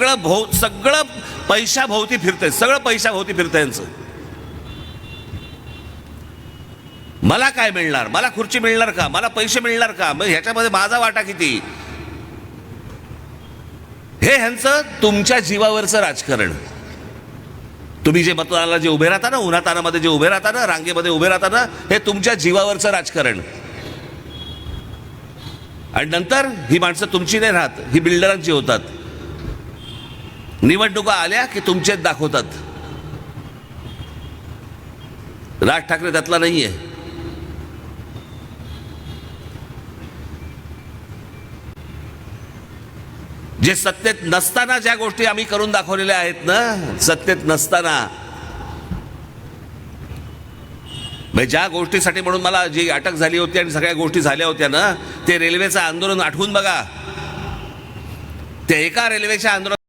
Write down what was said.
सगळं पैशाभोवती फिरतंय, सगळं पैशाभोवती फिरतंय यांचं. मला काय मिळणार, मला खुर्ची मिळणार का, मला पैसे मिळणार का, मग ह्याच्यामध्ये माझा वाटा किती, हे ह्यांचं तुमच्या जीवावरचं राजकारण. तुम्ही जे मतदानाला जे उभे राहता ना, उन्हातानामध्ये जे उभे राहता ना, रांगेमध्ये उभे राहता ना, हे तुमच्या जीवावरचं राजकारण. आणि नंतर ही माणसं तुमची नाही राहत, ही बिल्डरांची होतात. निवडणुका आल्या की तुमचेच दाखवतात. राज ठाकरे त्यातला नाहीये. जे सत्तेत नसताना ज्या गोष्टी आम्ही करून दाखवलेल्या आहेत ना, सत्तेत नसताना, ज्या गोष्टीसाठी म्हणून मला जी अटक झाली होती आणि सगळ्या गोष्टी झाल्या होत्या ना, ते रेल्वेचं आंदोलन आठवून बघा. ते एका रेल्वेच्या आंदोलन